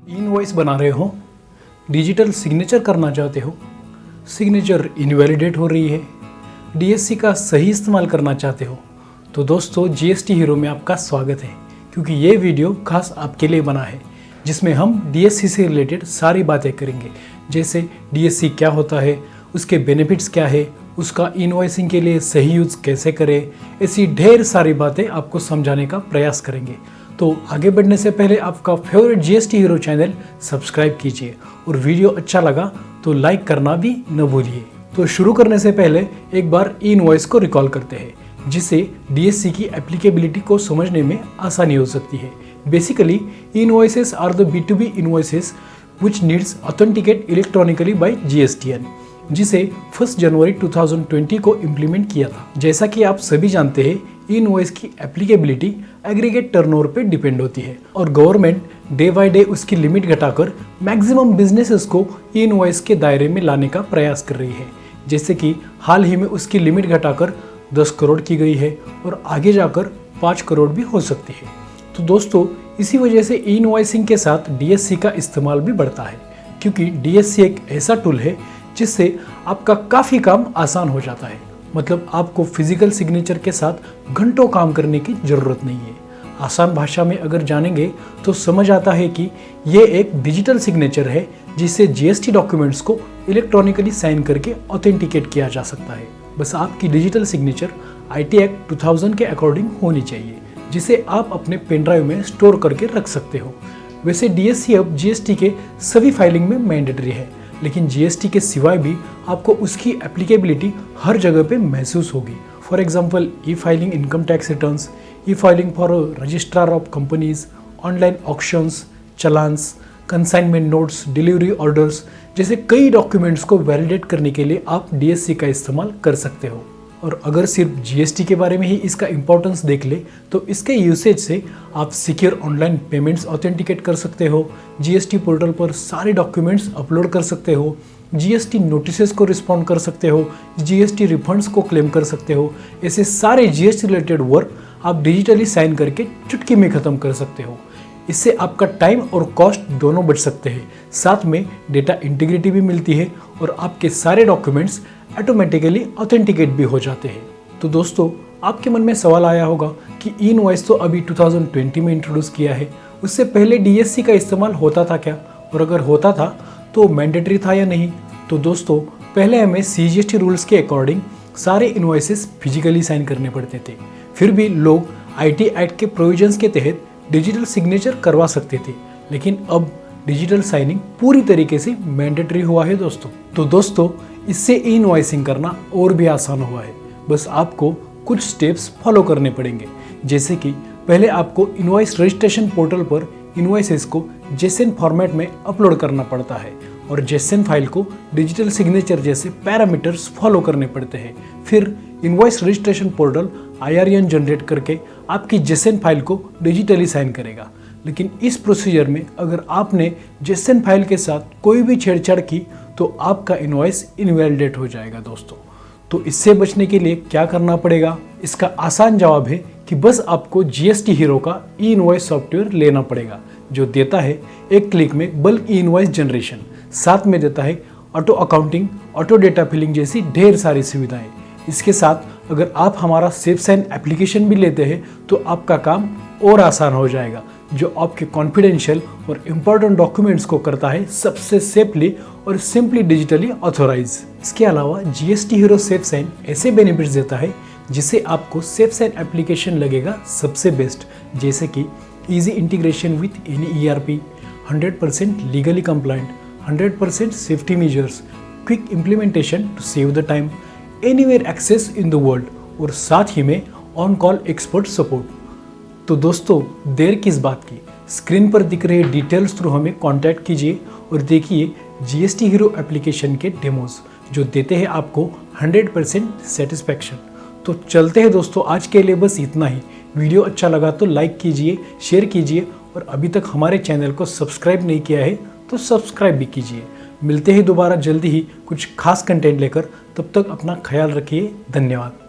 Invoice बना रहे हो, डिजिटल सिग्नेचर करना चाहते हो, सिग्नेचर इनवैलिडेट हो रही है, डीएससी का सही इस्तेमाल करना चाहते हो, तो दोस्तों जीएसटी हीरो में आपका स्वागत है। क्योंकि ये वीडियो खास आपके लिए बना है, जिसमें हम डीएससी से रिलेटेड सारी बातें करेंगे। जैसे डीएससी क्या होता है, उसके बेनिफिट्स क्या है, उसका इनवॉइसिंग के लिए सही यूज़ कैसे करें, ऐसी ढेर सारी बातें आपको समझाने का प्रयास करेंगे। तो आगे बढ़ने से पहले आपका favourite GST hero channel subscribe कीजिए और वीडियो अच्छा लगा तो लाइक करना भी न भूलिए। तो शुरू करने से पहले एक बार इनवॉइस को रिकॉल करते हैं, जिससे डीएससी की एप्लीकेबिलिटी को समझने में आसानी हो सकती है। Basically invoices are the B2B invoices which needs authenticate electronically by GSTN, जिसे 1 जनवरी 2020 को इम्प्लीमेंट किया था। जैसा कि आप सभी जानते हैं, इनवॉइस की एप्लीकेबिलिटी एग्रीगेट टर्नओवर पे डिपेंड होती है और गवर्नमेंट डे बाय डे उसकी लिमिट घटाकर मैक्सिमम बिजनेसेस को इनवॉइस के दायरे में लाने का प्रयास कर रही है। जैसे कि हाल ही में उसकी लिमिट घटाकर 10 करोड़ की गई है और आगे जाकर 5 करोड़ भी हो सकती है। तो दोस्तों, इसी वजह से इनवॉइसिंग के साथ डीएससी का इस्तेमाल भी बढ़ता है, क्योंकि डीएससी एक ऐसा टूल है जिससे आपका काफ़ी काम आसान हो जाता है। मतलब आपको फिजिकल सिग्नेचर के साथ घंटों काम करने की ज़रूरत नहीं है। आसान भाषा में अगर जानेंगे तो समझ आता है कि ये एक डिजिटल सिग्नेचर है, जिससे जीएसटी डॉक्यूमेंट्स को इलेक्ट्रॉनिकली साइन करके ऑथेंटिकेट किया जा सकता है। बस आपकी डिजिटल सिग्नेचर आईटी एक्ट 2000 के अकॉर्डिंग होनी चाहिए, जिसे आप अपने पेन ड्राइव में स्टोर करके रख सकते हो। वैसे डीएससी अब जीएसटी के सभी फाइलिंग में मैंडेटरी है, लेकिन जीएसटी के सिवाय भी आपको उसकी एप्लीकेबिलिटी हर जगह पे महसूस होगी। For example, E filing income tax returns, E filing for registrar of companies, online auctions, challans, consignment notes, delivery orders जैसे कई डॉक्यूमेंट्स को वैलिडेट करने के लिए आप डीएससी का इस्तेमाल कर सकते हो। और अगर सिर्फ जीएसटी के बारे में ही इसका इंपॉर्टेंस देख ले तो इसके यूसेज से आप सिक्योर ऑनलाइन पेमेंट्स ऑथेंटिकेट कर सकते हो, जीएसटी पोर्टल पर सारे डॉक्यूमेंट्स अपलोड कर सकते हो, जीएसटी नोटिसेस को रिस्पॉन्ड कर सकते हो, जीएसटी रिफंड्स को क्लेम कर सकते हो। ऐसे सारे जीएसटी रिलेटेड वर्क आप डिजिटली साइन करके चुटकी में ख़त्म कर सकते हो। इससे आपका टाइम और कॉस्ट दोनों बच सकते हैं, साथ में डेटा इंटीग्रिटी भी मिलती है और आपके सारे डॉक्यूमेंट्स ऑटोमेटिकली ऑथेंटिकेट भी हो जाते हैं। तो दोस्तों, आपके मन में सवाल आया होगा कि इनवॉइस तो अभी 2020 में इंट्रोड्यूस किया है, उससे पहले डीएससी का इस्तेमाल होता था क्या, और अगर होता था तो मैंडेटरी था या नहीं। तो दोस्तों, पहले हमें सीजीएसटी रूल्स के अकॉर्डिंग सारे इनवॉइसेस फिजिकली साइन करने पड़ते थे। फिर भी लोग आईटी एक्ट के प्रोविजंस के तहत डिजिटल सिग्नेचर करवा सकते थे, लेकिन अब डिजिटल साइनिंग पूरी तरीके से मैंडेटरी हुआ है दोस्तों। तो दोस्तों, इससे इनवॉइसिंग करना और भी आसान हुआ है। बस आपको कुछ स्टेप्स फॉलो करने पड़ेंगे। जैसे कि पहले आपको इनवॉइस रजिस्ट्रेशन पोर्टल पर इनवॉइसेस को जेसन फॉर्मेट में अपलोड करना पड़ता है और जेसन फाइल को डिजिटल सिग्नेचर जैसे पैरामीटर्स फॉलो करने पड़ते हैं। फिर invoice registration portal IRN generate करके आपकी जेसन फाइल को डिजिटली साइन करेगा। लेकिन इस प्रोसीजर में अगर आपने जेसन फाइल के साथ कोई भी छेड़छाड़ की तो आपका इनवॉइस इनवैलिडेट हो जाएगा दोस्तों। तो इससे बचने के लिए क्या करना पड़ेगा? इसका आसान जवाब है कि बस आपको जीएसटी हीरो का ई इनवॉइस सॉफ्टवेयर लेना पड़ेगा, जो देता है एक क्लिक में बल्क ई इनवॉइस जनरेशन, साथ में देता है auto accounting, auto data filling जैसी ढेर सारी सुविधाएं। इसके साथ अगर आप हमारा सेफ साइन एप्लीकेशन भी लेते हैं तो आपका काम और आसान हो जाएगा, जो आपके कॉन्फिडेंशियल और इम्पोर्टेंट डॉक्यूमेंट्स को करता है सबसे सेफली और सिंपली डिजिटली ऑथोराइज। इसके अलावा जीएसटी हीरो सेफ साइन ऐसे बेनिफिट्स देता है जिससे आपको सेफ साइन एप्लीकेशन लगेगा सबसे बेस्ट, जैसे कि easy integration with any ERP, 100% legally compliant, 100% safety measures, quick implementation to save the time, anywhere access in the world और साथ ही में ऑन कॉल एक्सपर्ट सपोर्ट। तो दोस्तों, देर किस बात की, स्क्रीन पर दिख रहे डिटेल्स थ्रू हमें कांटेक्ट कीजिए और देखिए जीएसटी हीरो एप्लीकेशन के डेमोज, जो देते हैं आपको 100% सेटिस्फैक्शन। तो चलते हैं दोस्तों, आज के लिए बस इतना ही। वीडियो अच्छा लगा तो लाइक ख्याल, शेयर कीजिए और अभी तक हमारे चैनल को सब्सक्राइब नहीं किया है तो सब्सक्राइब भी कीजिए। मिलते हैं दोबारा जल्दी ही कुछ खास कंटेंट लेकर, तब तक अपना ख्याल रखिए। धन्यवाद।